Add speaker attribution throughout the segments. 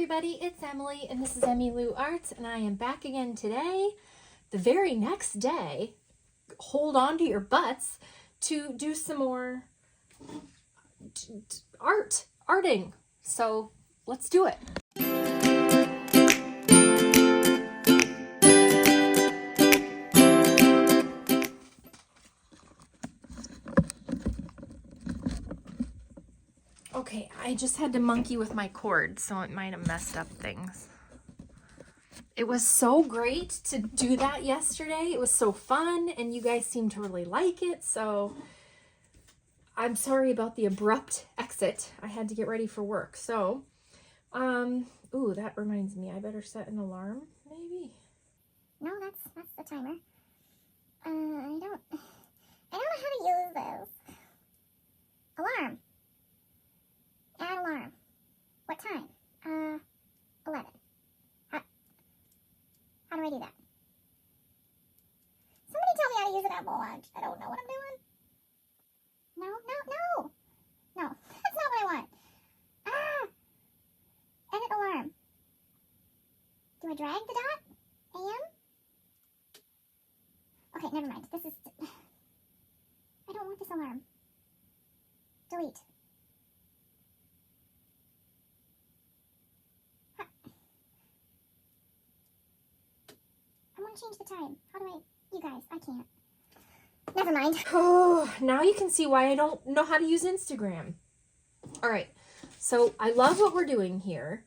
Speaker 1: everybody, it's Emily and this is Emmylou Arts and I am back again today, the very next day, hold on to your butts, to do some more arting. So let's do it. Okay, I just had to monkey with my cord, so it might have messed up things. It was so great to do that yesterday. It was so fun, and you guys seemed to really like it, so I'm sorry about the abrupt exit. I had to get ready for work. So, ooh, that reminds me, I better set an alarm, maybe?
Speaker 2: No, that's the timer. I don't know how to use this. Alarm. Add alarm. What time? 11. How do I do that? Somebody tell me how to use it at lunch. I don't know what I'm doing. No, that's not what I want. Edit alarm. Do I drag the dot? AM? Okay, never mind. This is... I don't want this alarm. Delete. I want to change the time. How do I... You guys, I can't. Never mind.
Speaker 1: Oh, now you can see why I don't know how to use Instagram. All right, so I love what we're doing here,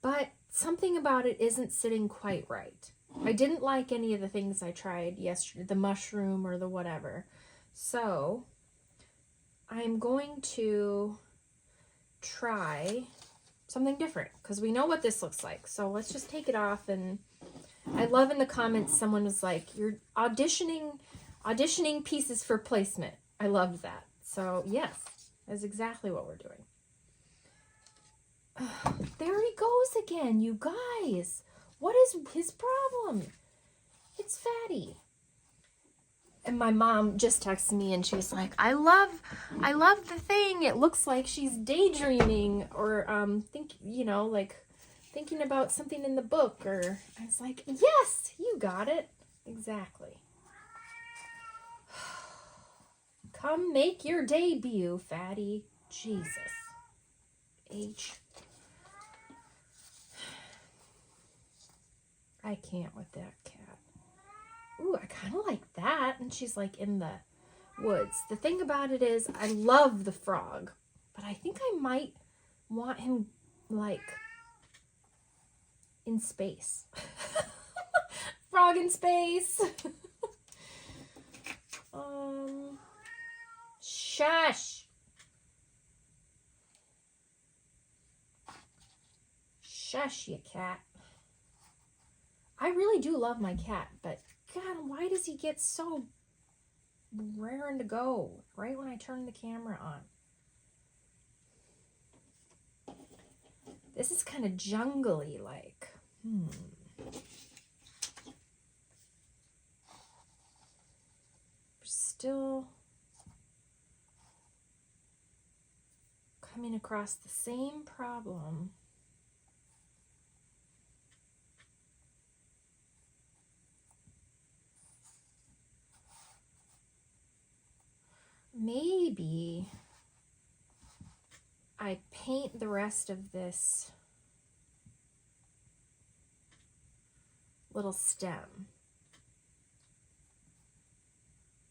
Speaker 1: but something about it isn't sitting quite right. I didn't like any of the things I tried yesterday, the mushroom or the whatever. So I'm going to try something different because we know what this looks like. So let's just take it off. And I love in the comments, someone was like, you're auditioning pieces for placement. I loved that. So yes, that's exactly what we're doing. There he goes again, you guys. What is his problem? It's Fatty. And my mom just texted me and she was like, I love the thing. It looks like she's daydreaming or thinking about something in the book. Or I was like, yes, you got it. Exactly. Come make your debut, Fatty. Jesus. I can't with that cat. Ooh, I kind of like that. And she's like in the woods. The thing about it is I love the frog, but I think I might want him like in space. Frog in space. Shush. Shush, you cat. I really do love my cat, but God, why does he get so raring to go right when I turn the camera on? This is kind of jungly, like. Still coming across the same problem. Maybe I paint the rest of this little stem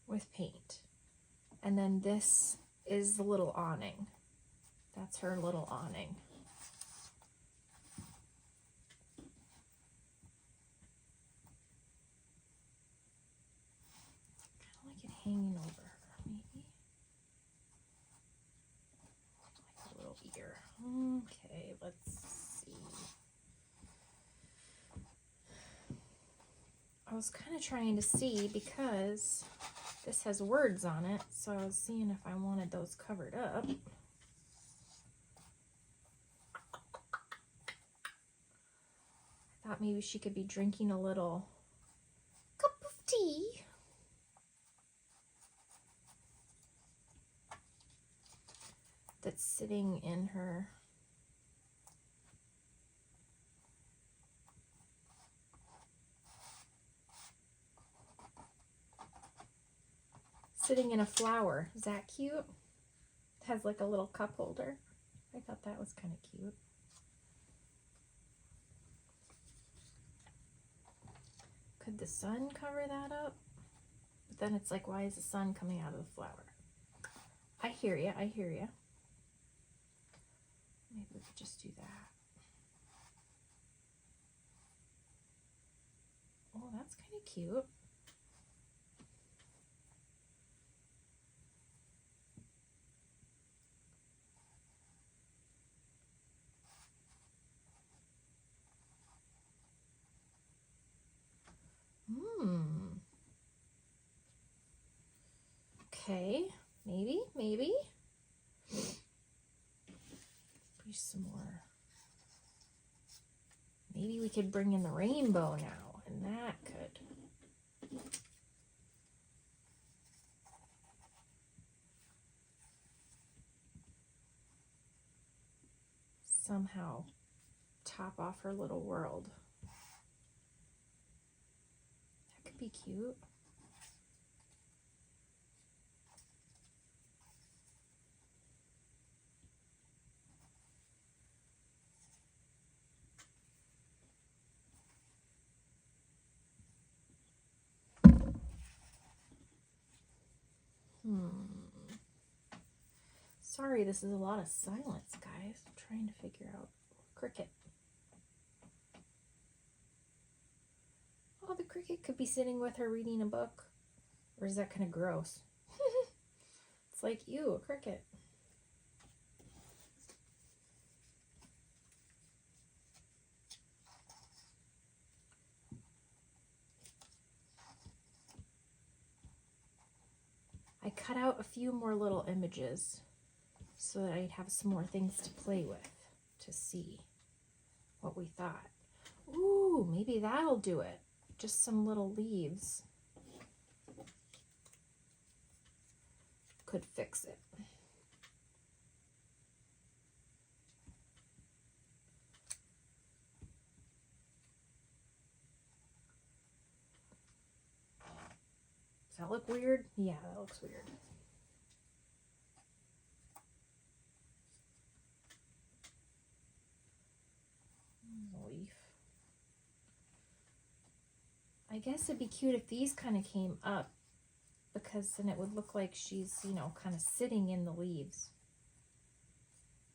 Speaker 1: with paint. And then this is the little awning. That's her little awning. Kind of like it hanging over her, maybe. Like a little ear. Okay, let's see. I was kind of trying to see because this has words on it, so I was seeing if I wanted those covered up. I thought maybe she could be drinking a little cup of tea. That's sitting in her sitting in a flower. Is that cute? It has like a little cup holder. I thought that was kind of cute. Could the sun cover that up? But then it's like, why is the sun coming out of the flower? I hear ya, I hear ya. Maybe we could just do that. Oh, that's kind of cute. Okay, maybe. Maybe some more. Maybe we could bring in the rainbow now, and that could. Somehow top off her little world. That could be cute. Sorry, this is a lot of silence, guys. I'm trying to figure out cricket. Oh, the cricket could be sitting with her reading a book. Or is that kind of gross? It's like, ew, a cricket. I cut out a few more little images so that I'd have some more things to play with to see what we thought. Ooh, maybe that'll do it. Just some little leaves could fix it. Does that look weird? Yeah, that looks weird. Leaf. I guess it'd be cute if these kind of came up, because then it would look like she's, you know, kind of sitting in the leaves.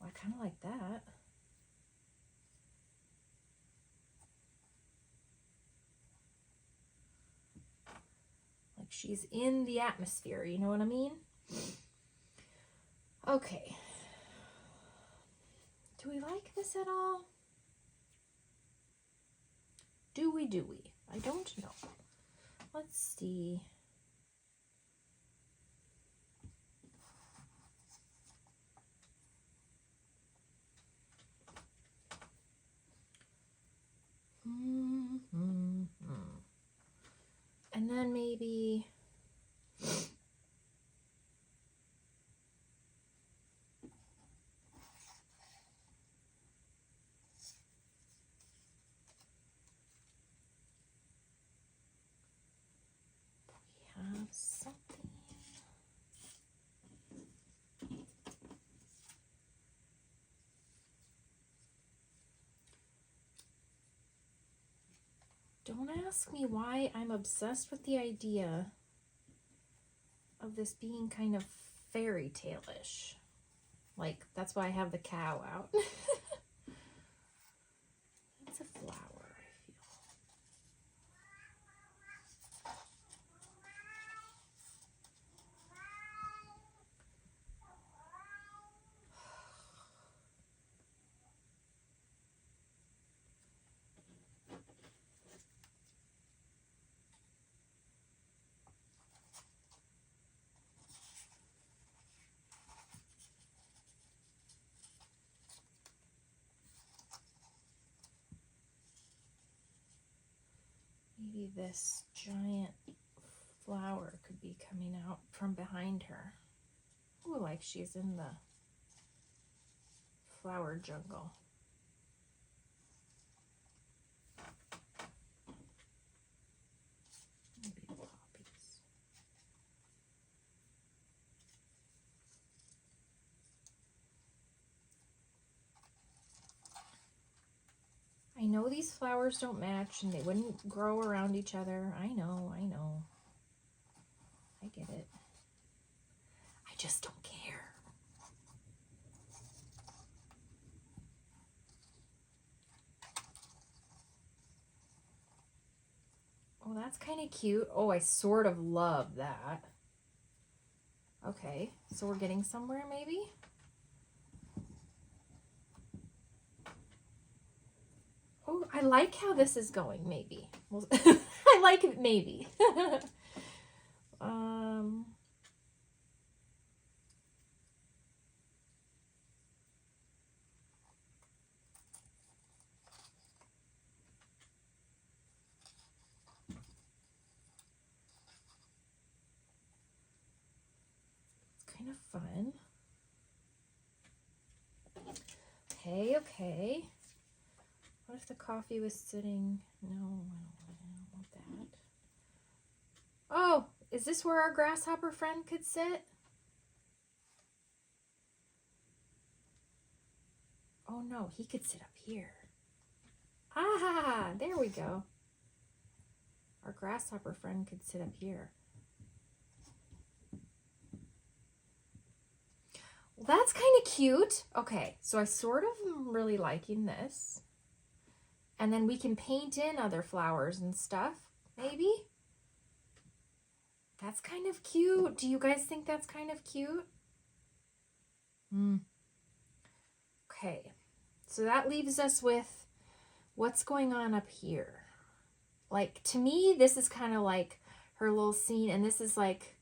Speaker 1: Well, I kind of like that. Like she's in the atmosphere, you know what I mean? Okay. Do we like this at all? Do we? I don't know. Let's see. And then maybe we have something. Don't ask me why I'm obsessed with the idea of this being kind of fairy tale-ish. Like, that's why I have the cow out. It's a flower, I feel. Maybe this giant flower could be coming out from behind her. Ooh, like she's in the flower jungle. Maybe poppies. know these flowers don't match and they wouldn't grow around each other. I know. I get it. I just don't care. Oh, that's kind of cute. Oh, I sort of love that. Okay, so we're getting somewhere maybe? Oh, I like how this is going, maybe. Well, I like it, maybe. It's kind of fun. Okay. What if the coffee was sitting? No, I don't want that. Oh, is this where our grasshopper friend could sit? Oh no, he could sit up here. Ah, there we go. Our grasshopper friend could sit up here. Well, that's kind of cute. Okay, so I sort of am really liking this. And then we can paint in other flowers and stuff, maybe? That's kind of cute. Do you guys think that's kind of cute? Okay, so that leaves us with what's going on up here. Like, to me, this is kind of like her little scene, and this is like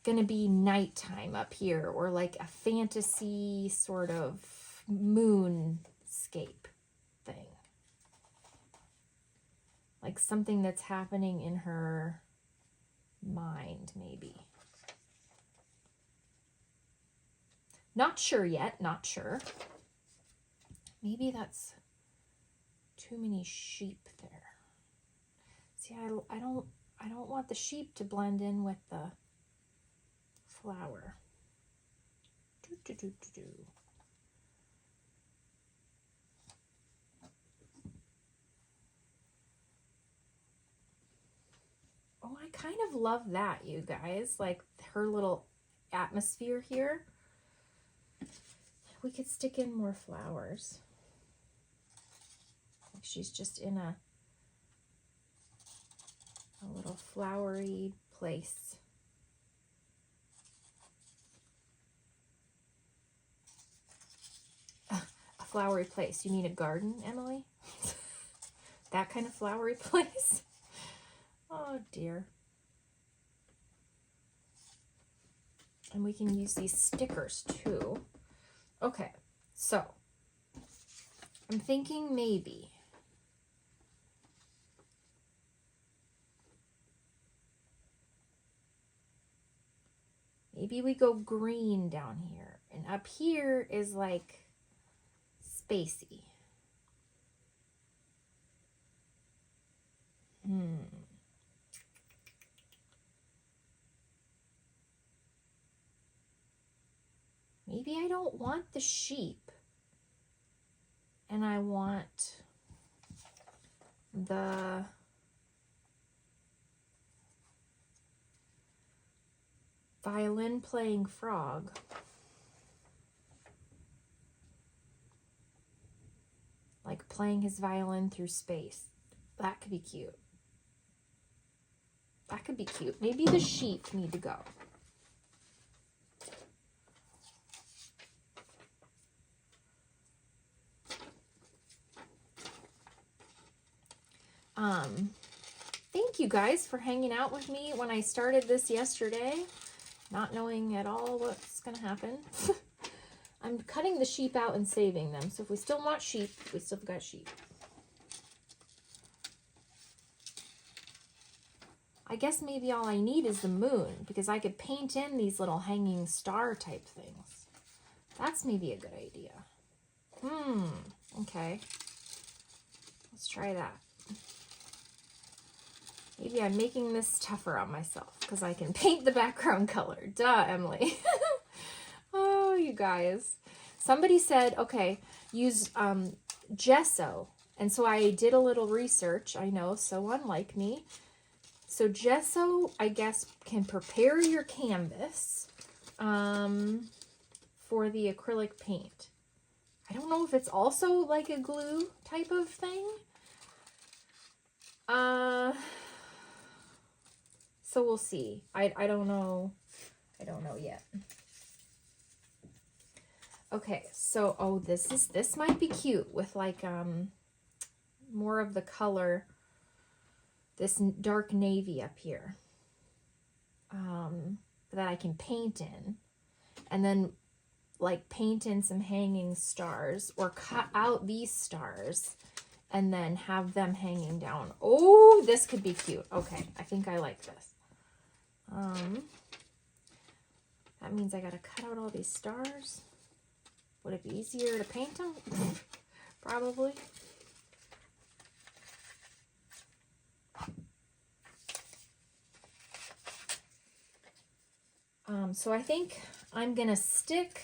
Speaker 1: gonna be nighttime up here, or like a fantasy sort of moonscape thing. Like something that's happening in her mind, maybe. Not sure yet, not sure. Maybe that's too many sheep there. See, I don't want the sheep to blend in with the flower. Oh, I kind of love that, you guys. Like her little atmosphere here. We could stick in more flowers. Like she's just in a little flowery place. A flowery place. You mean a garden, Emily? That kind of flowery place? Oh dear. And we can use these stickers too. Okay, so I'm thinking maybe we go green down here, and up here is like spacey. Maybe I don't want the sheep, and I want the violin playing frog. Like playing his violin through space. That could be cute. That could be cute. Maybe the sheep need to go. Thank you guys for hanging out with me when I started this yesterday, not knowing at all what's gonna happen. I'm cutting the sheep out and saving them, so if we still want sheep, we still got sheep. I guess maybe all I need is the moon, because I could paint in these little hanging star type things. That's maybe a good idea. Okay. Let's try that. Maybe I'm making this tougher on myself because I can paint the background color. Duh, Emily. Oh, you guys. Somebody said, okay, use gesso And so I did a little research. I know, so unlike me. So gesso, I guess, can prepare your canvas for the acrylic paint. I don't know if it's also like a glue type of thing. So we'll see. I don't know. I don't know yet. Okay, so oh, this might be cute with like more of the color, this dark navy up here. That I can paint in, and then like paint in some hanging stars, or cut out these stars and then have them hanging down. Oh, this could be cute. Okay, I think I like this. That means I gotta cut out all these stars. Would it be easier to paint them? Probably. So I think I'm gonna stick,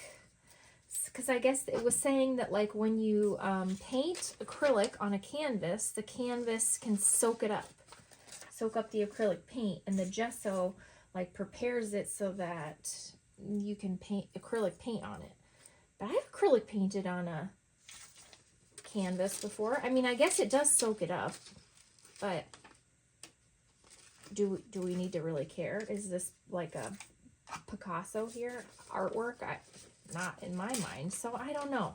Speaker 1: because I guess it was saying that like when you paint acrylic on a canvas, the canvas can soak up the acrylic paint, and the gesso like prepares it so that you can paint acrylic paint on it. But I have acrylic painted on a canvas before. I mean, I guess it does soak it up, but do we need to really care? Is this like a Picasso here artwork? Not in my mind, so I don't know.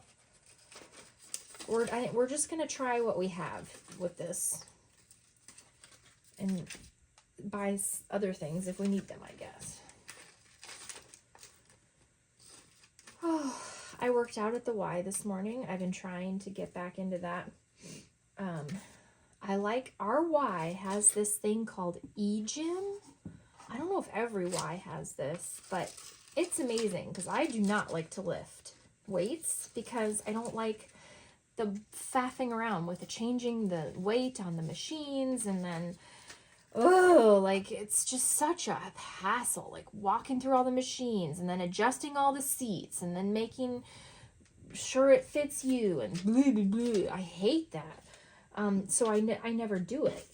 Speaker 1: We're just gonna try what we have with this and buy other things if we need them, I guess. Oh, I worked out at the Y this morning. I've been trying to get back into that. I like, our Y has this thing called E-Gym. I don't know if every Y has this, but it's amazing because I do not like to lift weights because I don't like the faffing around with the changing the weight on the machines, and then like it's just such a hassle, like walking through all the machines and then adjusting all the seats and then making sure it fits you and blah, blah, blah. I hate that. So I never do it.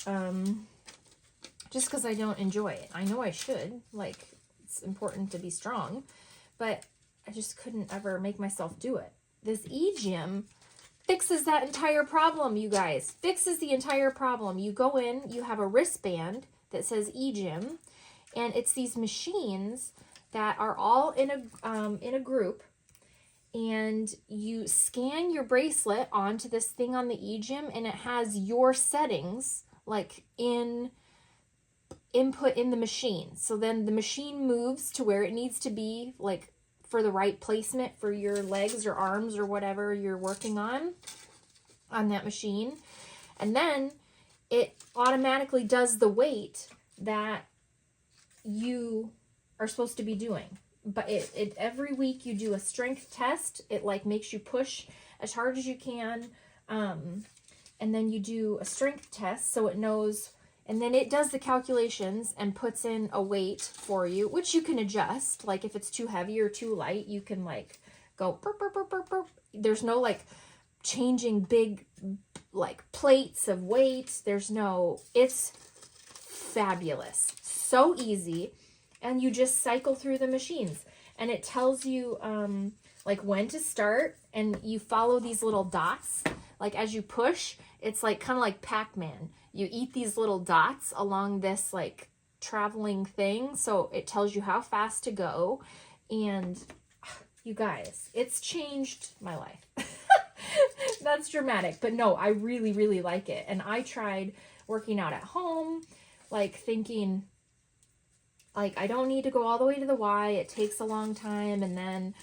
Speaker 1: Just because I don't enjoy it. I know I should, like, it's important to be strong, but I just couldn't ever make myself do it. This E-Gym fixes that entire problem, you guys. Fixes the entire problem. You go in, you have a wristband that says E-Gym, and it's these machines that are all in a group, and you scan your bracelet onto this thing on the E-Gym, and it has your settings, like, input in the machine. So then the machine moves to where it needs to be, like for the right placement for your legs or arms or whatever you're working on that machine. And then it automatically does the weight that you are supposed to be doing. But it every week you do a strength test. It like makes you push as hard as you can. And then you do a strength test so it knows. And then it does the calculations and puts in a weight for you, which you can adjust. Like if it's too heavy or too light, you can like go burp, burp, burp, burp, burp. There's no like changing big like plates of weight. It's fabulous. So easy. And you just cycle through the machines. And it tells you like when to start, and you follow these little dots. Like as you push, it's like kind of like Pac-Man. You eat these little dots along this like traveling thing. So it tells you how fast to go. And you guys, it's changed my life. That's dramatic. But no, I really, really like it. And I tried working out at home, like thinking, like, I don't need to go all the way to the Y. It takes a long time. And then,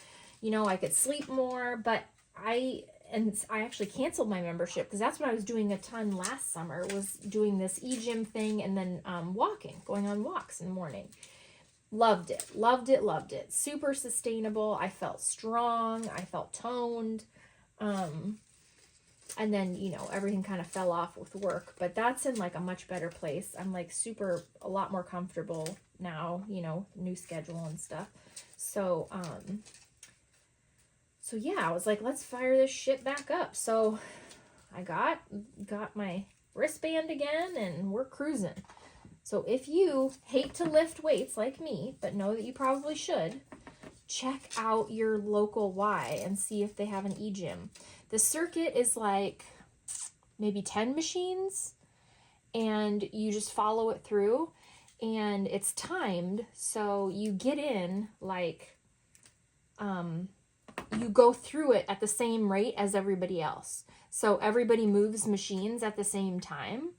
Speaker 1: you know, I could sleep more. But I actually canceled my membership because that's what I was doing a ton last summer, was doing this E-Gym thing and then going on walks in the morning. Loved it, loved it, loved it. Super sustainable. I felt strong. I felt toned. And then, you know, everything kind of fell off with work. But that's in like a much better place. I'm like a lot more comfortable now, you know, new schedule and stuff. So yeah, I was like, let's fire this shit back up. So I got my wristband again, and we're cruising. So if you hate to lift weights like me, but know that you probably should, check out your local Y and see if they have an e-gym. The circuit is like maybe 10 machines, and you just follow it through, and it's timed, so you get in like you go through it at the same rate as everybody else. So everybody moves machines at the same time.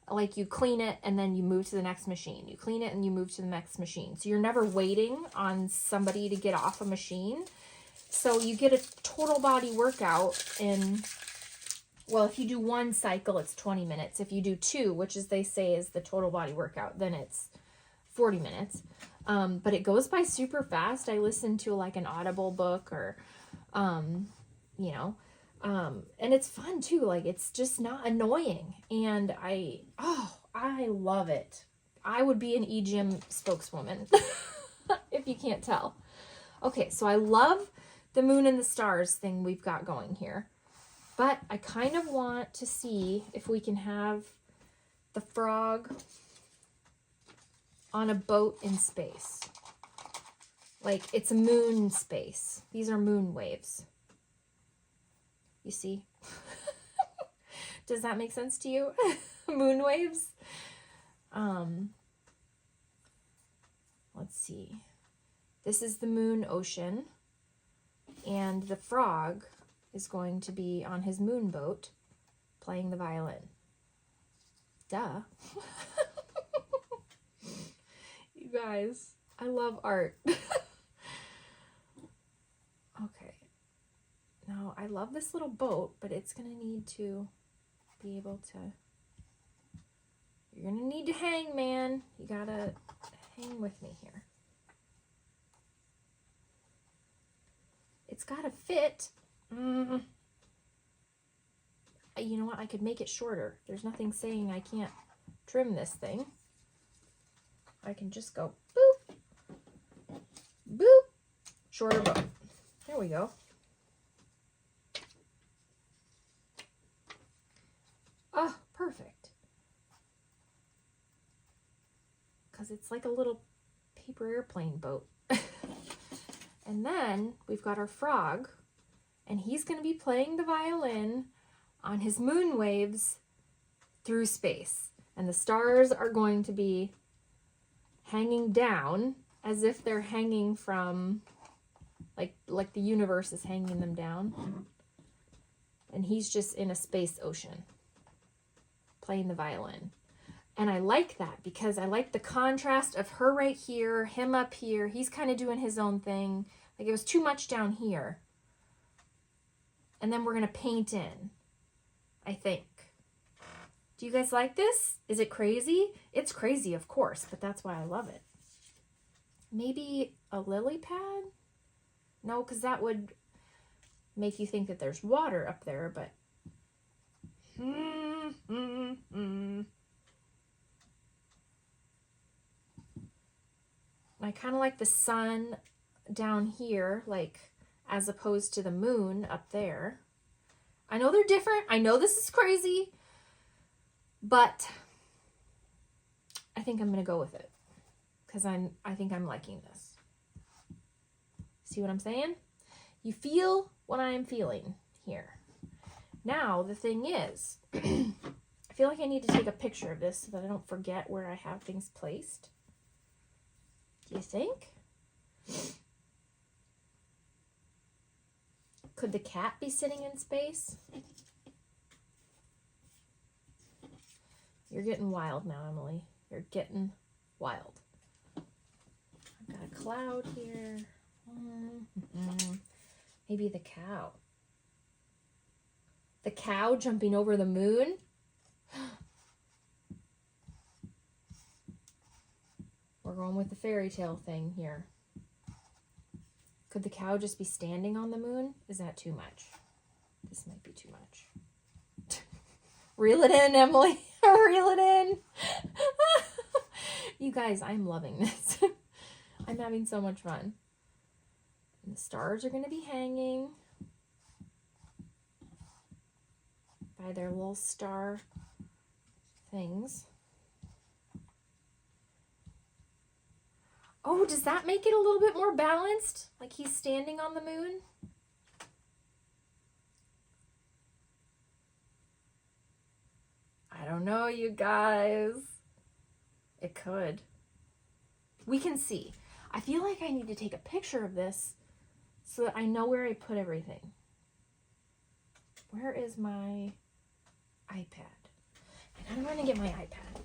Speaker 1: Like you clean it and then you move to the next machine. You clean it and you move to the next machine. So you're never waiting on somebody to get off a machine. So you get a total body workout in, well, if you do one cycle, it's 20 minutes. If you do two, which is they say is the total body workout, then it's 40 minutes. But it goes by super fast. I listen to like an Audible book or, you know, and it's fun too. Like it's just not annoying. And I love it. I would be an e-gym spokeswoman if you can't tell. Okay, so I love the moon and the stars thing we've got going here. But I kind of want to see if we can have the frog on a boat in space. Like it's a moon space. These are moon waves. You see? Does that make sense to you? Moon waves? Let's see. This is the moon ocean. And the frog is going to be on his moon boat playing the violin. Duh. You guys, I love art. Okay. Now, I love this little boat, but it's going to need to be able to... You're going to need to hang, man. You got to hang with me here. It's got to fit. You know what? I could make it shorter. There's nothing saying I can't trim this thing. I can just go boop, boop, shorter boat. There we go. Oh, perfect. Because it's like a little paper airplane boat. And then we've got our frog, and he's going to be playing the violin on his moon waves through space. And the stars are going to be hanging down as if they're hanging from, like the universe is hanging them down. And he's just in a space ocean playing the violin. And I like that because I like the contrast of her right here, him up here. He's kind of doing his own thing. Like it was too much down here. And then we're going to paint in, I think. Do you guys like this? Is it crazy? It's crazy, of course, but that's why I love it. Maybe a lily pad? No, because that would make you think that there's water up there, but... I kind of like the sun down here, like, as opposed to the moon up there. I know they're different. I know this is crazy, but I think I'm going to go with it because I think I'm liking this. See what I'm saying? You feel what I am feeling here. Now, the thing is, I feel like I need to take a picture of this so that I don't forget where I have things placed. Do you think? Could the cat be sitting in space? You're getting wild now, Emily. You're getting wild. I've got a cloud here. Maybe the cow. The cow jumping over the moon? We're going with the fairy tale thing here. Could the cow just be standing on the moon? Is that too much? This might be too much. Reel it in, Emily. Reel it in. You guys, I'm loving this. I'm having so much fun. And the stars are going to be hanging. by their little star things. Oh, does that make it a little bit more balanced? Like he's standing on the moon? I don't know, you guys. It could. We can see. I feel like I need to take a picture of this so that I know where I put everything. Where is my iPad? And I'm going to get my iPad.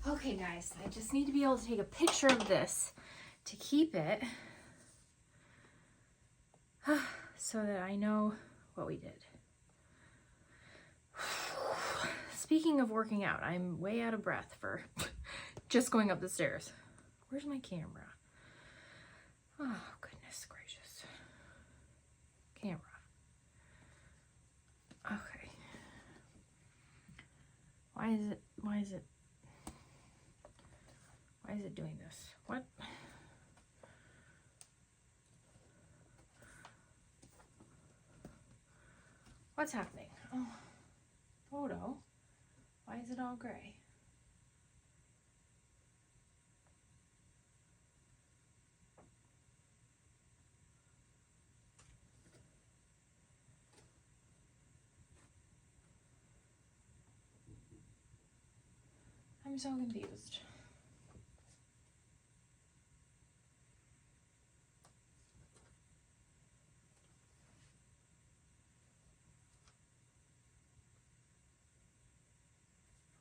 Speaker 1: Okay, guys, I just need to be able to take a picture of this to keep it so that I know what we did. Speaking of working out, I'm way out of breath for just going up the stairs. Where's my camera? Oh, goodness gracious. Camera. Okay. Why is it doing this? What? What's happening? Oh, photo. Why is it all gray? I'm so confused.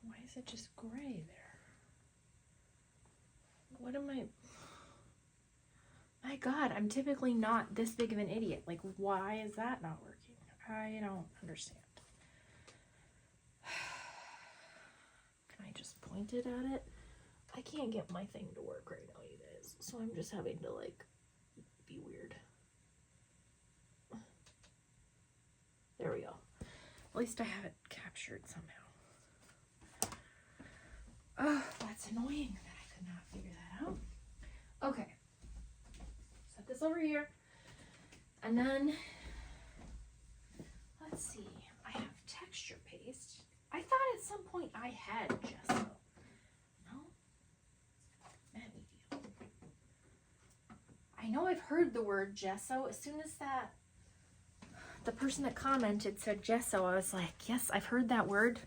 Speaker 1: Why is it just gray there? What am I... My God, I'm typically not this big of an idiot. Like, why is that not working? I don't understand. Can I just point it at it? I can't get my thing to work right now, you guys. So I'm just having to, like, be weird. There we go. At least I have it captured somehow. Oh, that's annoying that I could not figure that out. Okay. Set this over here. And then, let's see. I have texture paste. I thought at some point I had gesso. No? Maybe. I know I've heard the word gesso. As soon as the person that commented said gesso, I was like, yes, I've heard that word.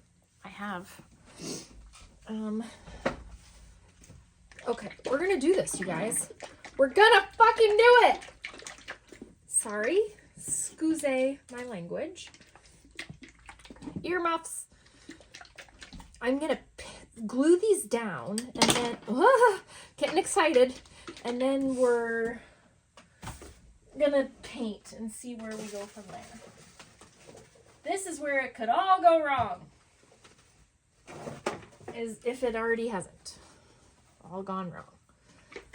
Speaker 1: I have. Okay, we're gonna do this, you guys. We're gonna fucking do it! Sorry, excuse my language. Earmuffs. I'm gonna glue these down and then, getting excited. And then we're gonna paint and see where we go from there. This is where it could all go wrong. Is if it already hasn't all gone wrong.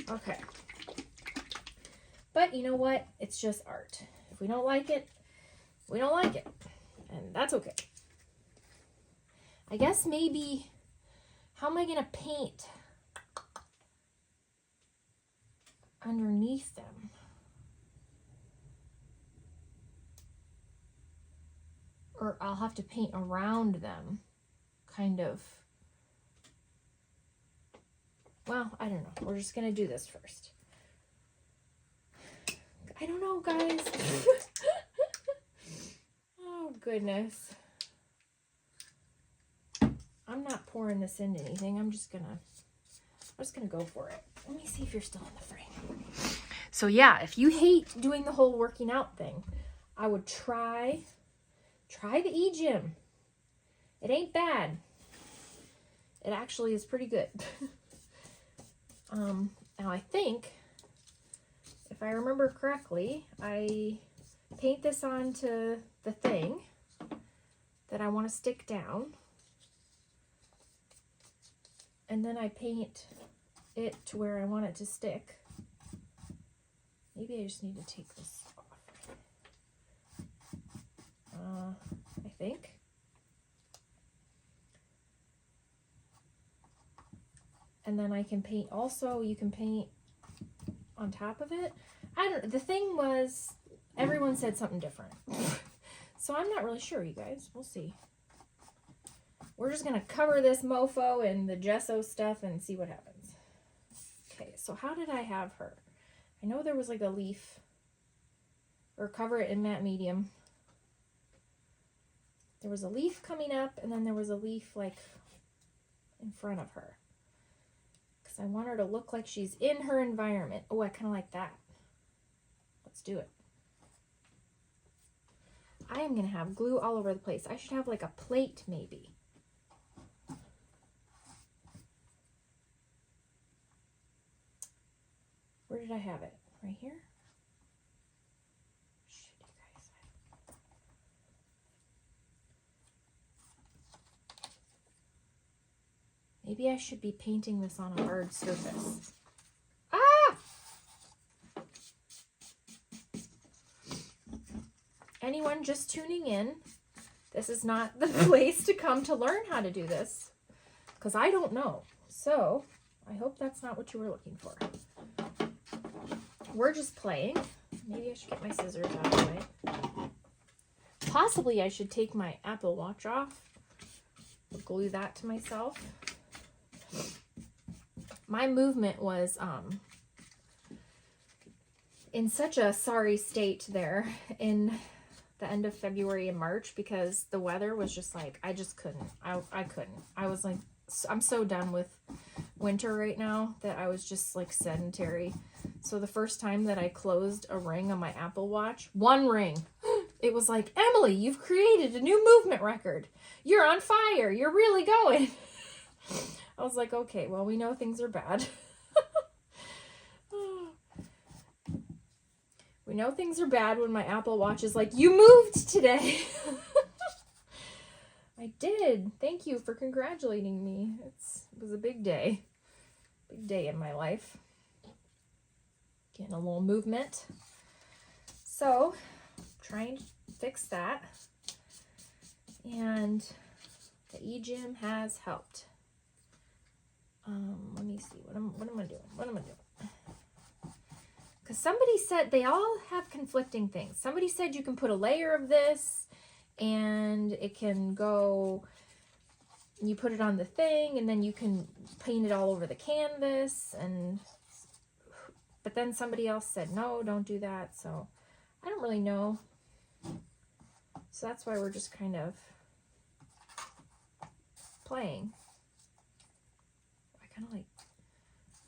Speaker 1: Okay. But you know what? It's just art. If we don't like it, We don't like it, and that's okay. I guess maybe, how am I going to paint underneath them? Or I'll have to paint around them, kind of. Well, I don't know. We're just going to do this first. I don't know, guys. Oh, goodness. I'm not pouring this into anything. I'm just gonna go for it. Let me see if you're still in the frame. So yeah, if you hate doing the whole working out thing, I would try the E-Gym. It ain't bad. It actually is pretty good. Now I think, if I remember correctly, I paint this onto the thing that I want to stick down. And then I paint it to where I want it to stick. Maybe I just need to take this off. I think. And then I can paint also, you can paint on top of it. I don't, the thing was, everyone said something different. So I'm not really sure, you guys. We'll see. We're just going to cover this mofo in the gesso stuff and see what happens. Okay, so how did I have her? I know there was like a leaf, or cover it in matte medium. There was a leaf coming up, and then there was a leaf like in front of her. Because I want her to look like she's in her environment. Oh, I kind of like that. Let's do it. I am going to have glue all over the place. I should have like a plate maybe. Where did I have it? Right here? Shit, you guys. Maybe I should be painting this on a hard surface. Ah! Anyone just tuning in, this is not the place to come to learn how to do this, because I don't know. So I hope that's not what you were looking for. We're just playing. Maybe I should get my scissors out of the way. Possibly I should take my Apple Watch off. Glue that to myself. My movement was in such a sorry state there in the end of February and March, because the weather was just like, I just couldn't. I couldn't. I was like, I'm so done with winter right now that I was just like sedentary. So the first time that I closed a ring on my Apple Watch, one ring, it was like, Emily, you've created a new movement record. You're on fire. You're really going. I was like, okay, well, we know things are bad. We know things are bad when my Apple Watch is like, you moved today. I did. Thank you for congratulating me. It was a big day. Big day in my life. Getting a little movement. So, trying to fix that. And the E-Gym has helped. Let me see. What am I doing? What am I doing? Because somebody said, they all have conflicting things. Somebody said you can put a layer of this and it can go, you put it on the thing and then you can paint it all over the canvas. But then somebody else said, no, don't do that. So I don't really know. So that's why we're just kind of playing. I kind of like,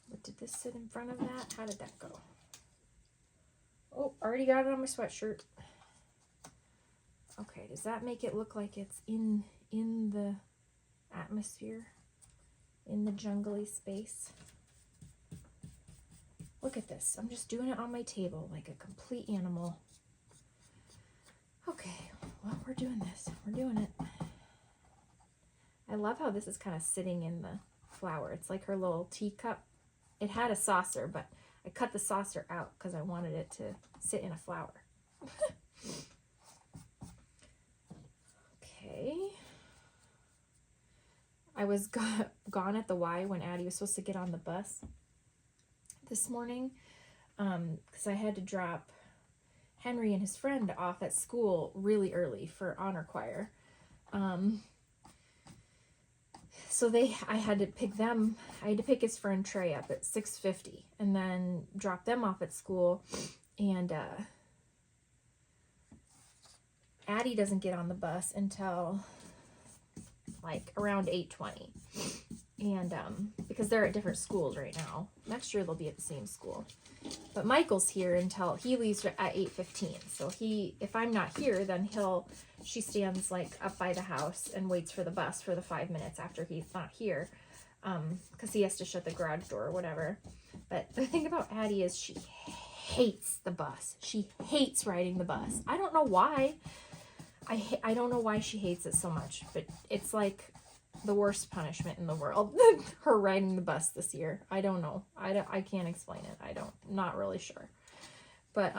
Speaker 1: what, did this sit in front of that? How did that go? Oh, already got it on my sweatshirt. Okay, does that make it look like it's in the atmosphere? In the jungly space? Look at this. I'm just doing it on my table like a complete animal. Okay, well, we're doing this. We're doing it. I love how this is kind of sitting in the flower. It's like her little teacup. It had a saucer, but I cut the saucer out because I wanted it to sit in a flower. I was gone at the Y when Addie was supposed to get on the bus this morning, because I had to drop Henry and his friend off at school really early for honor choir. So I had to pick them. I had to pick his friend Trey up at 6:50 and then drop them off at school. And Addie doesn't get on the bus until like around 8:20. And because they're at different schools right now. Next year they'll be at the same school. But Michael's here until he leaves at 8:15. So if I'm not here, then she stands like up by the house and waits for the bus for the 5 minutes after he's not here. Because he has to shut the garage door or whatever. But the thing about Addie is she hates the bus. She hates riding the bus. I don't know why. I don't know why she hates it so much, but it's like the worst punishment in the world. Her riding the bus this year. I don't know. I can't explain it. Not really sure. But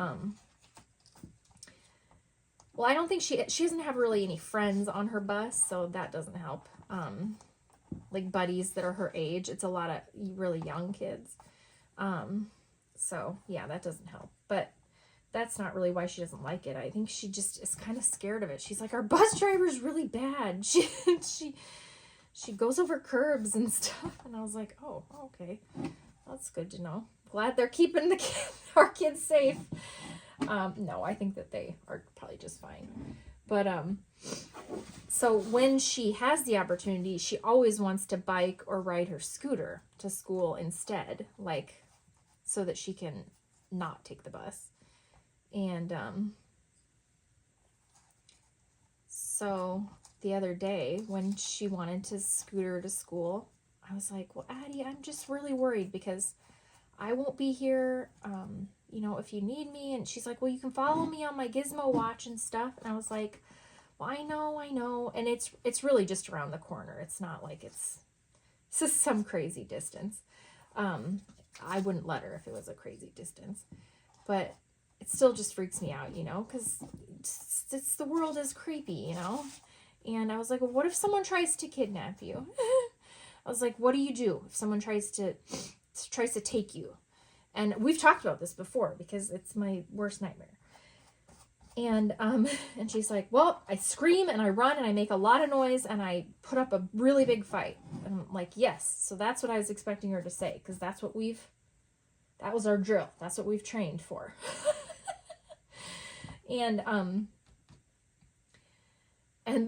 Speaker 1: well, I don't think she doesn't have really any friends on her bus, so that doesn't help. Like buddies that are her age. It's a lot of really young kids. So yeah, that doesn't help. But that's not really why she doesn't like it. I think she just is kind of scared of it. She's like, our bus driver's really bad. She goes over curbs and stuff. And I was like, oh, okay. That's good to know. Glad they're keeping our kids safe. No, I think that they are probably just fine. But, so when she has the opportunity, she always wants to bike or ride her scooter to school instead. Like, so that she can not take the bus. And, so the other day when she wanted to scooter to school, I was like, well, Addie, I'm just really worried because I won't be here, if you need me. And she's like, well, you can follow me on my Gizmo watch and stuff. And I was like, well, I know. And it's really just around the corner. It's not like it's just some crazy distance. I wouldn't let her if it was a crazy distance, but it still just freaks me out, because the world is creepy, And I was like, well, what if someone tries to kidnap you? I was like, what do you do if someone tries to take you? And we've talked about this before because it's my worst nightmare. And and she's like, well, I scream and I run and I make a lot of noise and I put up a really big fight. And I'm like, yes. So that's what I was expecting her to say, because that was our drill. That's what we've trained for. And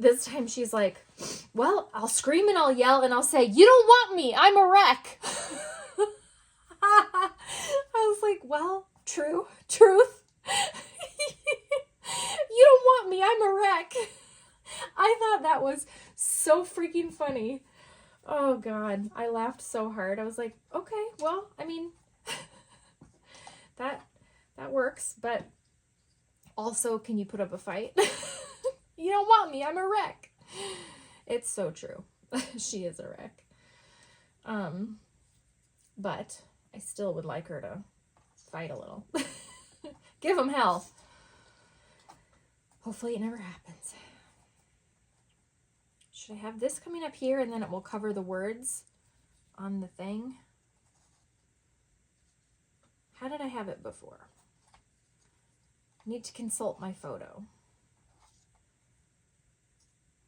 Speaker 1: this time she's like, well, I'll scream and I'll yell and I'll say, you don't want me, I'm a wreck. I was like, well, truth. You don't want me, I'm a wreck. I thought that was so freaking funny. Oh God, I laughed so hard. I was like, okay, well, I mean, that works, but also, can you put up a fight? You don't want me, I'm a wreck. It's so true. She is a wreck. But I still would like her to fight a little. Give them hell. Hopefully it never happens. Should I have this coming up here and then it will cover the words on the thing? How did I have it before? I need to consult my photo.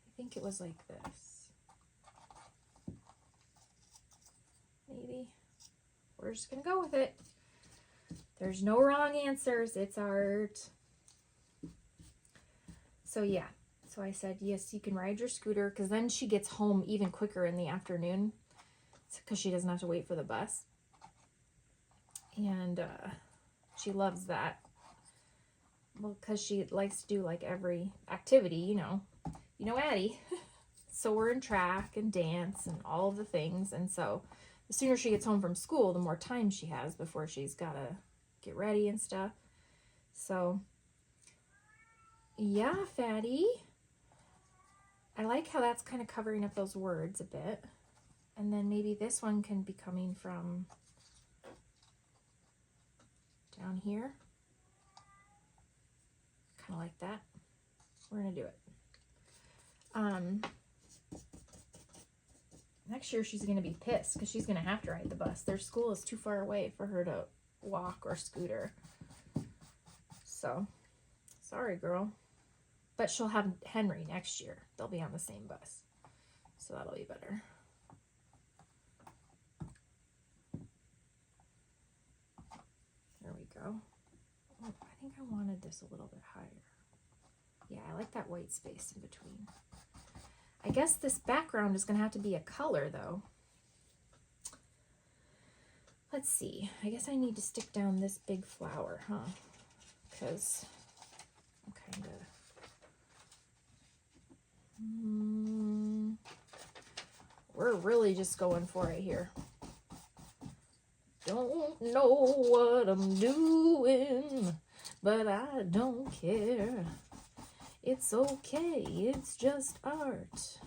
Speaker 1: I think it was like this. Maybe. We're just gonna go with it. There's no wrong answers. It's art. So yeah. So I said, yes, you can ride your scooter, because then she gets home even quicker in the afternoon because she doesn't have to wait for the bus. And she loves that. Well, because she likes to do like every activity, Addie. So we're in track and dance and all of the things. And so the sooner she gets home from school, the more time she has before she's got to get ready and stuff. So, yeah, Fatty. I like how that's kind of covering up those words a bit. And then maybe this one can be coming from down here. Kind of like that. We're going to do it. Next year she's going to be pissed because she's going to have to ride the bus. Their school is too far away for her to walk or scooter. So, sorry, girl. But she'll have Henry next year. They'll be on the same bus. So that'll be better. There we go. Oh, I think I wanted this a little bit higher. Yeah, I like that white space in between. I guess this background is going to have to be a color, though. Let's see. I guess I need to stick down this big flower, huh? Because I'm kind of... we're really just going for it here. Don't know what I'm doing, but I don't care. It's okay, it's just art.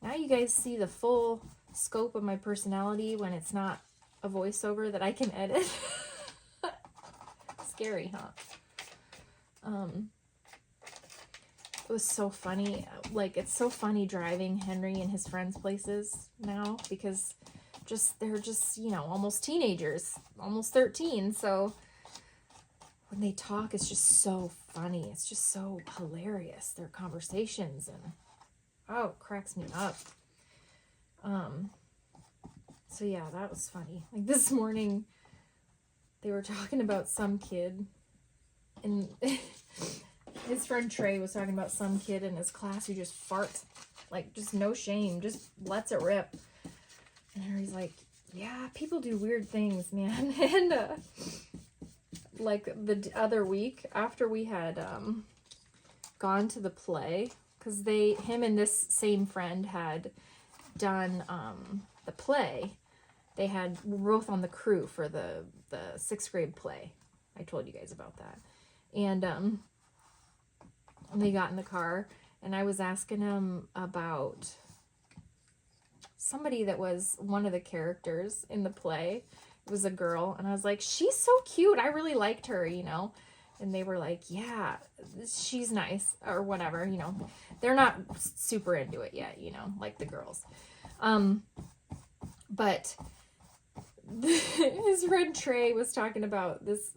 Speaker 1: Now you guys see the full scope of my personality when it's not a voiceover that I can edit. Scary, huh? It was so funny. Like, it's so funny driving Henry and his friends' places now because they're just, you know, almost teenagers, almost 13. So when they talk, it's just so funny. It's just so hilarious, their conversations, and oh, it cracks me up. So yeah, that was funny. Like this morning, they were talking about some kid, and his friend Trey was talking about some kid in his class who just farts, like just no shame, just lets it rip. And Henry's like, yeah, people do weird things, man. And like the other week after we had gone to the play, because him and this same friend had done the play. They were both on the crew for the 6th grade play. I told you guys about that. And they got in the car, and I was asking him about somebody that was one of the characters in the play. It was a girl, and I was like, she's so cute. I really liked her, you know. And they were like, yeah, she's nice, or whatever, you know. They're not super into it yet, you know, like the girls. But his friend Trey was talking about this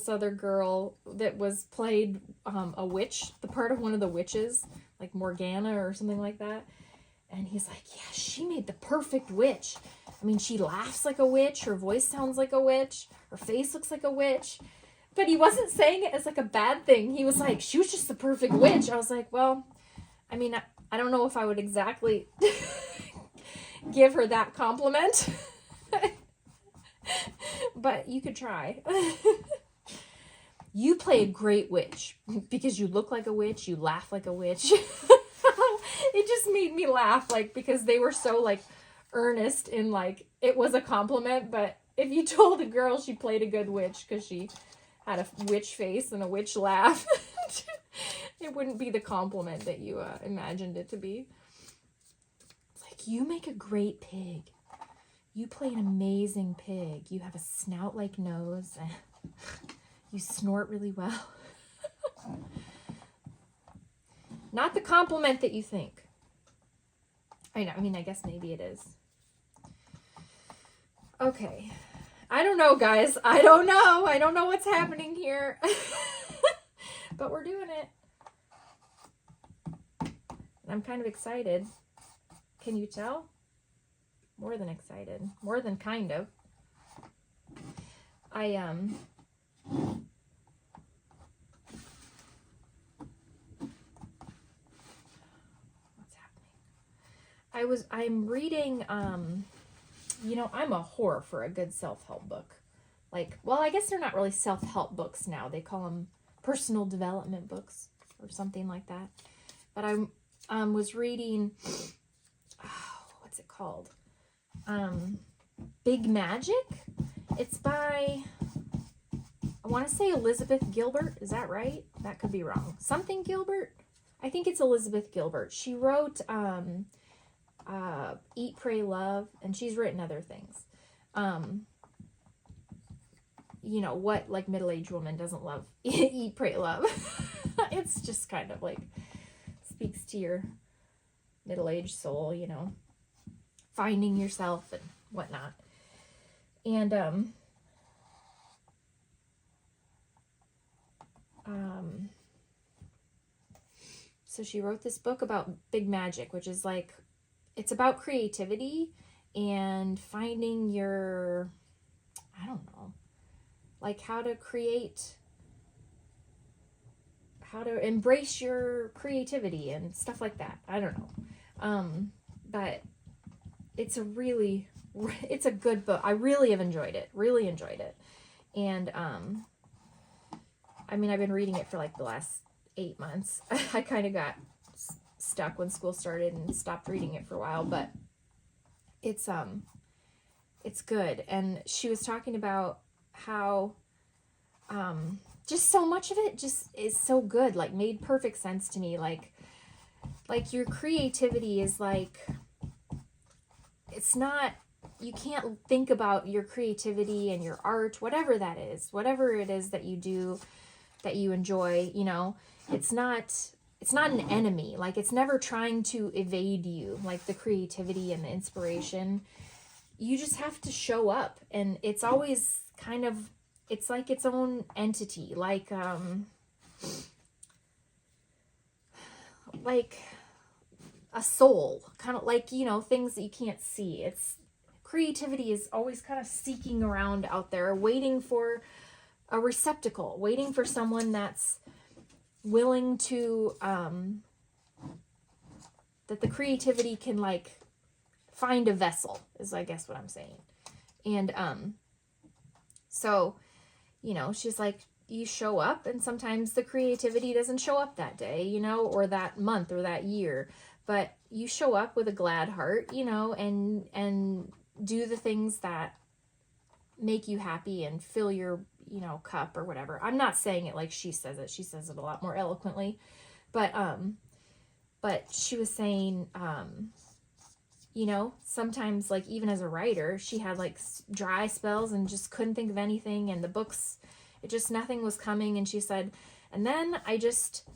Speaker 1: other girl that was played a witch, the part of one of the witches, like Morgana or something like that. And he's like, yeah, she made the perfect witch. I mean, she laughs like a witch. Her voice sounds like a witch. Her face looks like a witch. But he wasn't saying it as like a bad thing. He was like, she was just the perfect witch. I was like, well, I mean, I don't know if I would exactly give her that compliment. But you could try. You play a great witch because you look like a witch. You laugh like a witch. It just made me laugh, like, because they were so, like, earnest in, like, it was a compliment. But if you told a girl she played a good witch because she had a witch face and a witch laugh, it wouldn't be the compliment that you imagined it to be. It's like, you make a great pig. You play an amazing pig. You have a snout-like nose. You snort really well. Not the compliment that you think. I know. I mean, I guess maybe it is. Okay. I don't know, guys. I don't know. I don't know what's happening here. But we're doing it. And I'm kind of excited. Can you tell? More than excited. More than kind of. I'm reading, you know, I'm a whore for a good self-help book. Like, well, I guess they're not really self-help books now. They call them personal development books or something like that. But I was reading, what's it called? Big Magic. It's by, I want to say Elizabeth Gilbert. Is that right? That could be wrong. Something Gilbert? I think it's Elizabeth Gilbert. She wrote Eat, Pray, Love, and she's written other things. You know, what, like, middle-aged woman doesn't love Eat, Pray, Love? It's just kind of, like, speaks to your middle-aged soul, you know, finding yourself and whatnot. And so she wrote this book about big magic, which is like, it's about creativity and finding your, I don't know, like how to create, how to embrace your creativity and stuff like that. I don't know. But it's it's a good book. I really have enjoyed it. Really enjoyed it. And, I mean, I've been reading it for like the last 8 months. I kind of got stuck when school started and stopped reading it for a while, but it's good. And she was talking about how, just so much of it just is so good, like made perfect sense to me. Like your creativity is like, it's not, you can't think about your creativity and your art, whatever that is, whatever it is that you do, that you enjoy, you know, it's not an enemy. Like, it's never trying to evade you, like the creativity and the inspiration. You just have to show up, and it's always kind of, it's like its own entity, like a soul, kind of like, you know, things that you can't see. It's creativity is always kind of seeking around out there, waiting for a receptacle, waiting for someone that's willing to, that the creativity can like find a vessel, is I guess what I'm saying. And so, you know, she's like, you show up, and sometimes the creativity doesn't show up that day, you know, or that month or that year, but you show up with a glad heart, you know, and do the things that make you happy and fill your, you know, cup or whatever. I'm not saying it like she says it. She says it a lot more eloquently, but she was saying, you know, sometimes, like, even as a writer, she had like dry spells and just couldn't think of anything, and the books, it just, nothing was coming. And she said, and then I just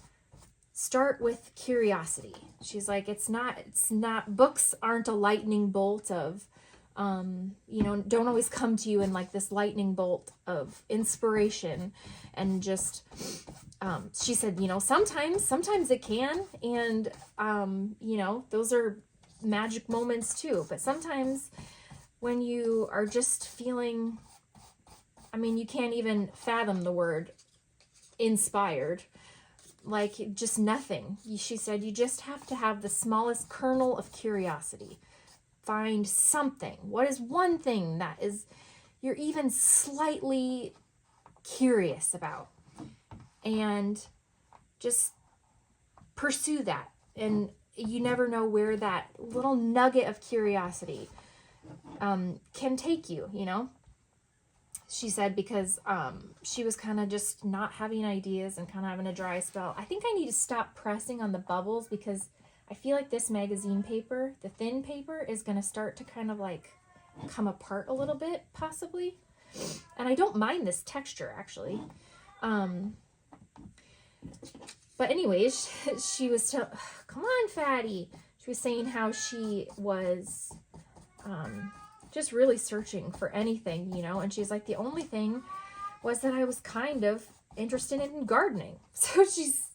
Speaker 1: start with curiosity. She's like, it's not, books aren't a lightning bolt of, you know, don't always come to you in like this lightning bolt of inspiration. And just, she said, you know, sometimes it can. And, you know, those are magic moments too. But sometimes when you are just feeling, I mean, you can't even fathom the word inspired, like just nothing. She said, you just have to have the smallest kernel of curiosity. Find something. What is one thing that is you're even slightly curious about, and just pursue that. And you never know where that little nugget of curiosity can take you, you know. She said, because she was kind of just not having ideas and kind of having a dry spell. I think I need to stop pressing on the bubbles, because I feel like this magazine paper, the thin paper, is going to start to kind of like come apart a little bit, possibly. And I don't mind this texture, actually. But anyways, she was, come on, Fatty. She was saying how she was just really searching for anything, you know. And she's like, the only thing was that I was kind of interested in gardening. So she's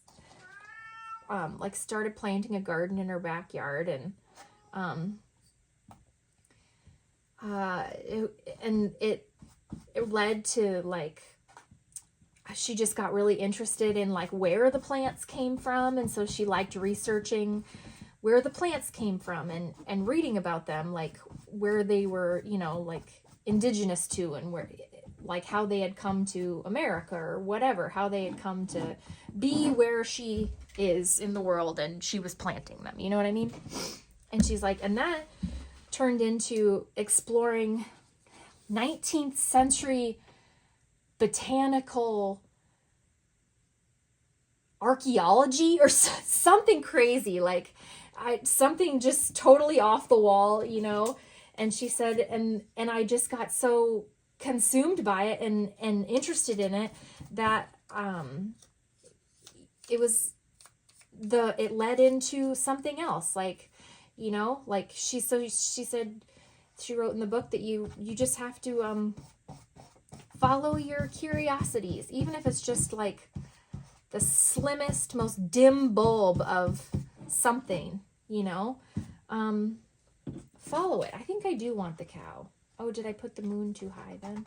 Speaker 1: like started planting a garden in her backyard, and it led to, like, she just got really interested in like where the plants came from. And so she liked researching where the plants came from, and reading about them, like where they were, you know, like indigenous to, and where, like how they had come to America or whatever, how they had come to be where she is in the world, and she was planting them, you know what I mean? And she's like, and that turned into exploring 19th century botanical archaeology or something crazy, like something just totally off the wall, you know. And she said, and I just got so consumed by it and interested in it that it led into something else. Like you know, like she said, she wrote in the book that you just have to follow your curiosities, even if it's just like the slimmest, most dim bulb of something, you know. Follow it. I think I do want the cow. Oh, did I put the moon too high then?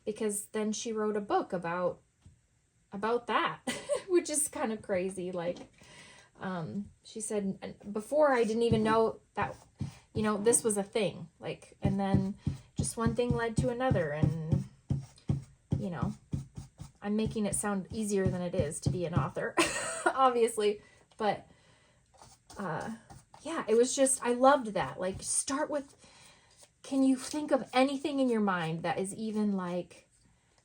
Speaker 1: Because then she wrote a book about that, which is kind of crazy. Like, she said, before I didn't even know that, you know, this was a thing. Like, and then just one thing led to another, and, you know, I'm making it sound easier than it is to be an author, obviously, but, yeah, it was just, I loved that. Like, start with, can you think of anything in your mind that is even like,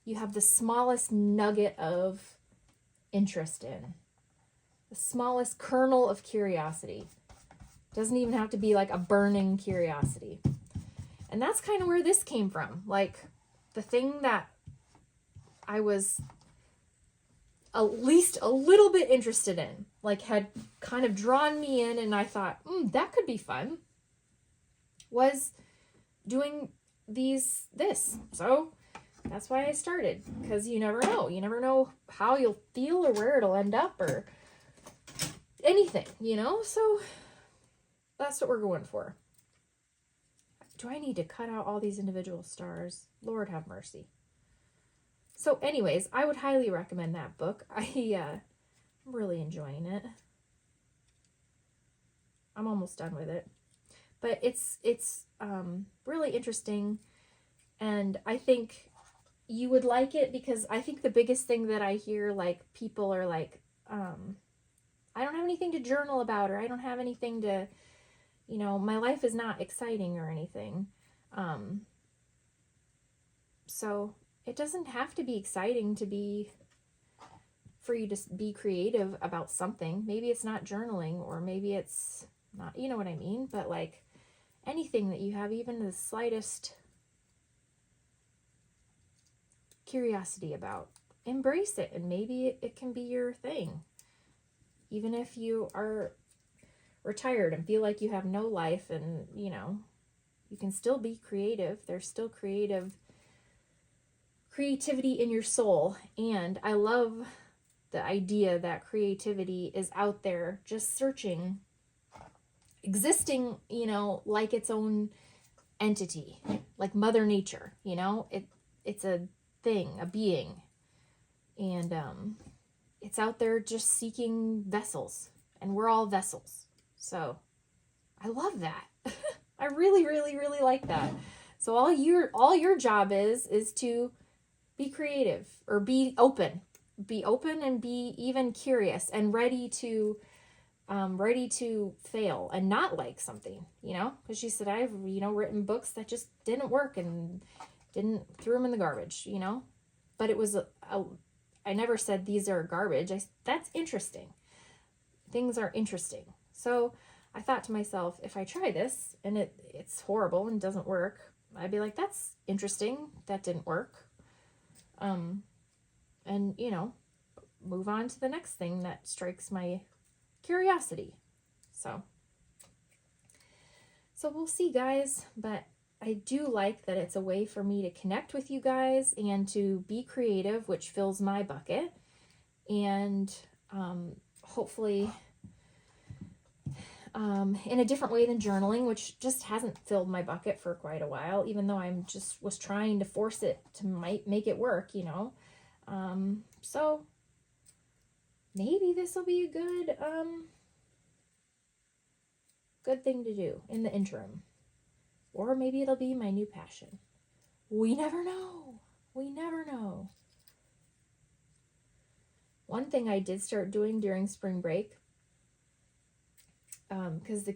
Speaker 1: you have the smallest nugget of interest in? The smallest kernel of curiosity. Doesn't even have to be like a burning curiosity. And that's kind of where this came from. Like, the thing that I was at least a little bit interested in, like, had kind of drawn me in, and I thought, that could be fun, was doing this. So that's why I started, because you never know how you'll feel or where it'll end up or anything, you know. So that's what we're going for. Do I need to cut out all these individual stars? Lord have mercy. So anyways, I would highly recommend that book. I'm really enjoying it. I'm almost done with it. But it's really interesting, and I think you would like it, because I think the biggest thing that I hear, like, people are like, I don't have anything to journal about, or I don't have anything to, you know, my life is not exciting or anything. So it doesn't have to be exciting for you to be creative about something. Maybe it's not journaling, or maybe it's not, you know what I mean? But like, anything that you have even the slightest curiosity about, embrace it, and maybe it can be your thing. Even if you are retired and feel like you have no life, and, you know, you can still be creative. There's still creativity in your soul. And I love the idea that creativity is out there just searching, existing, you know, like its own entity, like Mother Nature, you know. It's a thing, a being, and it's out there just seeking vessels, and we're all vessels. So I love that. I really, really, really like that. So all your job is to be creative, or be open and be even curious, and ready to fail and not like something, you know, because she said, I've, you know, written books that just didn't work and threw them in the garbage, you know, but it was I never said these are garbage. That's interesting. Things are interesting. So I thought to myself, if I try this and it's horrible and doesn't work, I'd be like, that's interesting. That didn't work. And, you know, move on to the next thing that strikes my curiosity. So we'll see, guys, but I do like that it's a way for me to connect with you guys and to be creative, which fills my bucket, and hopefully in a different way than journaling, which just hasn't filled my bucket for quite a while, even though I'm just was trying to force it to make it work, you know. So maybe this will be a good thing to do in the interim. Or maybe it'll be my new passion. We never know. We never know. One thing I did start doing during spring break, because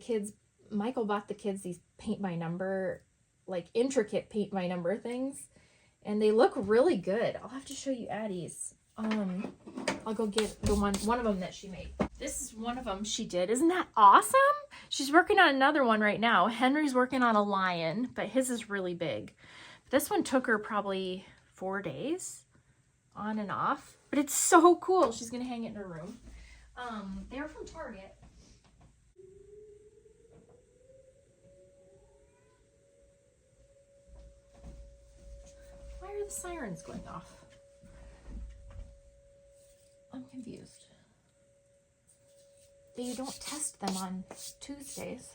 Speaker 1: Michael bought the kids these paint by number, like intricate paint by number things, and they look really good. I'll have to show you Addie's. I'll go get the one of them that she made. This is one of them she did. Isn't that awesome? She's working on another one right now. Henry's working on a lion, but his is really big. This one took her probably 4 days. on and off, but it's so cool. She's gonna hang it in her room. They're from Target. Why are the sirens going off? I'm confused. They don't test them on Tuesdays.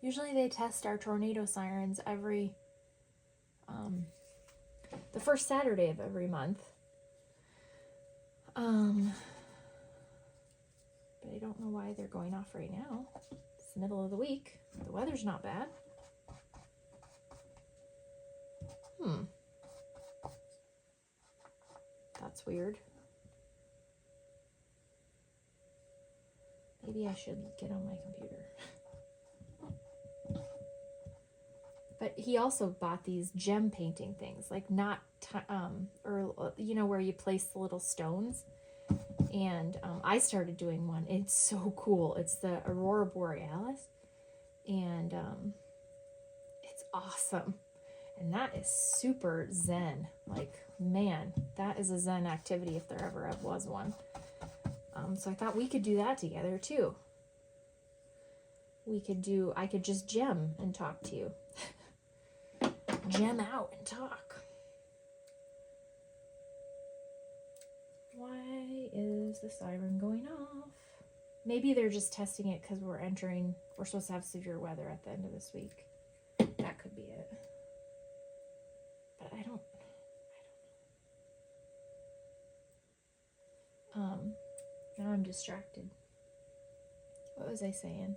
Speaker 1: Usually they test our tornado sirens every, the first Saturday of every month. But I don't know why they're going off right now. It's the middle of the week. The weather's not bad. That's weird. Maybe I should get on my computer. But he also bought these gem painting things, like not, or you know, where you place the little stones. And I started doing one. It's so cool. It's the Aurora Borealis. And it's awesome. And that is super zen. Like, man, that is a zen activity if there ever was one. So I thought we could do that together too. I could just gem and talk to you. Gem out and talk. Why is the siren going off? Maybe they're just testing it because we're supposed to have severe weather at the end of this week. That could be it. But I don't know. Now I'm distracted. What was I saying?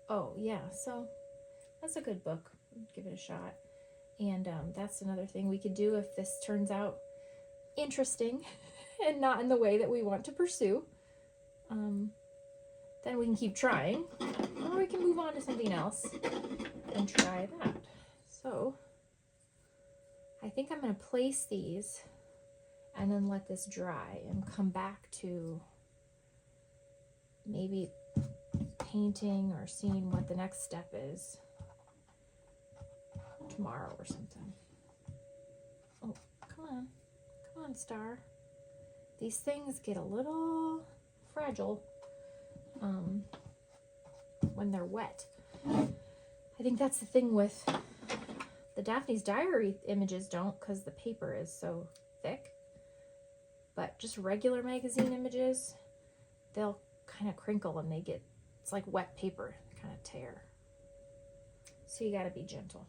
Speaker 1: Oh, yeah, so that's a good book. Give it a shot. And that's another thing we could do if this turns out interesting and not in the way that we want to pursue. Then we can keep trying, or we can move on to something else and try that. So I think I'm going to place these and then let this dry and come back to maybe painting or seeing what the next step is tomorrow or something. Oh, come on, Star. These things get a little fragile when they're wet. I think that's the thing with the Daphne's Diary images don't, because the paper is so thick. But just regular magazine images, they'll kind of crinkle and it's like wet paper, kind of tear. So you gotta be gentle.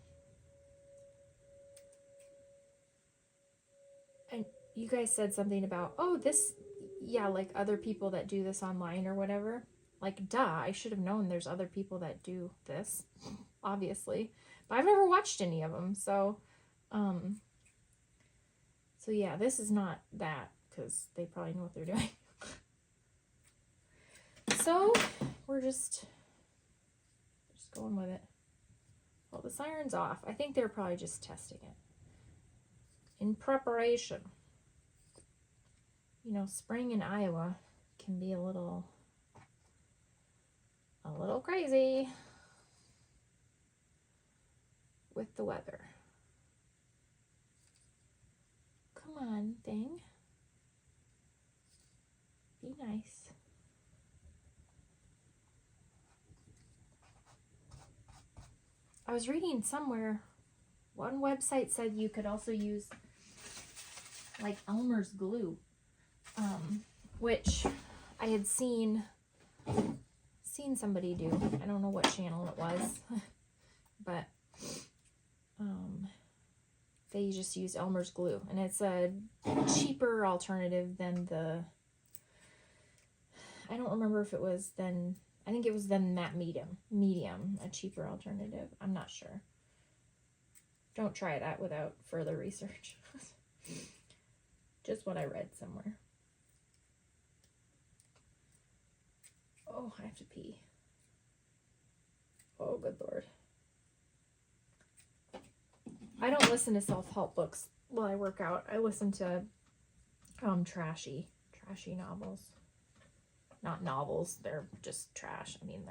Speaker 1: And you guys said something about, like other people that do this online or whatever. Like, duh, I should have known there's other people that do this, obviously. But I've never watched any of them, so yeah, this is not that, because they probably know what they're doing. So, we're just going with it. Well, the siren's off. I think they're probably just testing it. In preparation. You know, spring in Iowa can be a little crazy with the weather. Come on, thing. Be nice. I was reading somewhere, one website said you could also use like Elmer's glue, which I had seen somebody do. I don't know what channel it was, but they just use Elmer's glue, and it's a cheaper alternative than I don't remember if it was then. I think it was then matte medium, a cheaper alternative. I'm not sure. Don't try that without further research. Just what I read somewhere. Oh, I have to pee. Oh, good Lord. I don't listen to self-help books while I work out. I listen to trashy novels. Not novels, they're just trash. I mean,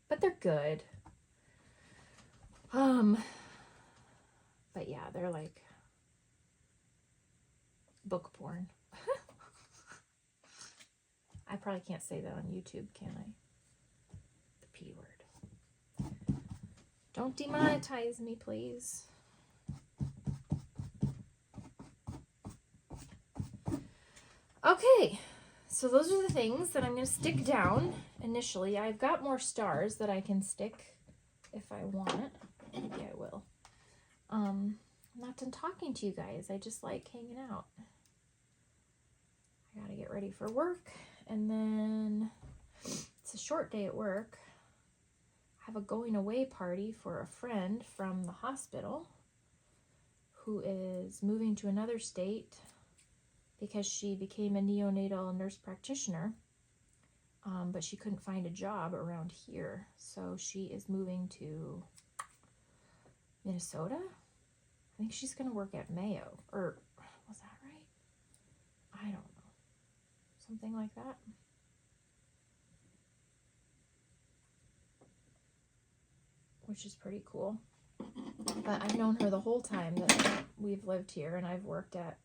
Speaker 1: but they're good. But yeah, they're like book porn. I probably can't say that on YouTube, can I? The P word. Don't demonetize me, please. Okay, so those are the things that I'm going to stick down initially. I've got more stars that I can stick if I want. Maybe I will. I'm not done talking to you guys. I just like hanging out. I got to get ready for work, and then it's a short day at work. I have a going away party for a friend from the hospital who is moving to another state because she became a neonatal nurse practitioner, but she couldn't find a job around here. So she is moving to Minnesota. I think she's going to work at Mayo. Or, was that right? I don't know. Something like that. Which is pretty cool. But I've known her the whole time that we've lived here, and I've worked at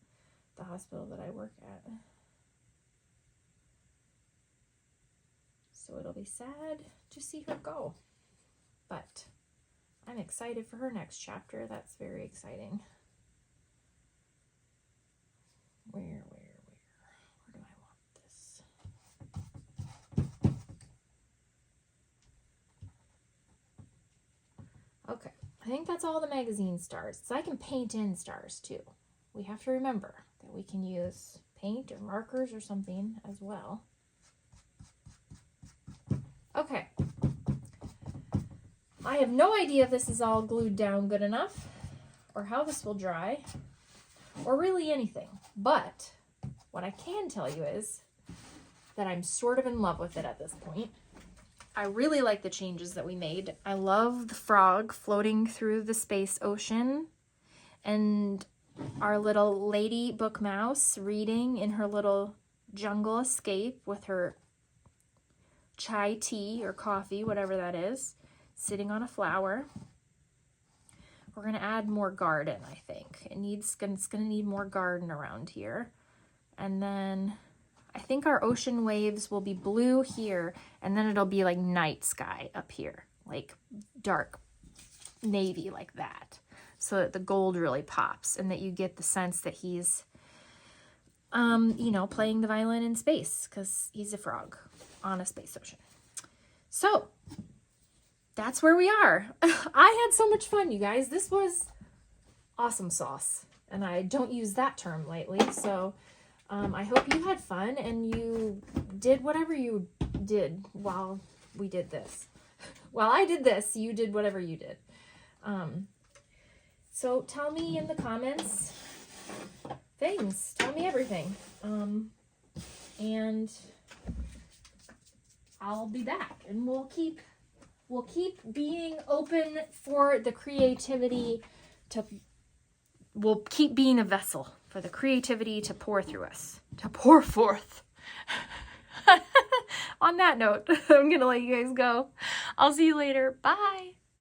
Speaker 1: the hospital that I work at. So it'll be sad to see her go. But I'm excited for her next chapter. That's very exciting. Where do I want this? Okay, I think that's all the magazine stars. So I can paint in stars too. We have to remember that we can use paint or markers or something as well. Okay. I have no idea if this is all glued down good enough or how this will dry or really anything. But what I can tell you is that I'm sort of in love with it at this point. I really like the changes that we made. I love the frog floating through the space ocean and our little lady Bookmouse reading in her little jungle escape with her chai tea or coffee, whatever that is, sitting on a flower. We're going to add more garden, I think. It's going to need more garden around here. And then I think our ocean waves will be blue here, and then it'll be like night sky up here, like dark navy like that, so that the gold really pops and that you get the sense that he's, you know, playing the violin in space because he's a frog on a space ocean. So that's where we are. I had so much fun, you guys. This was awesome sauce, and I don't use that term lightly. So I hope you had fun and you did whatever you did while we did this. While I did this, you did whatever you did. So tell me in the comments things. Tell me everything. And I'll be back, and we'll keep being open for the creativity to, we'll keep being a vessel for the creativity to pour through us, to pour forth. On that note, I'm going to let you guys go. I'll see you later. Bye.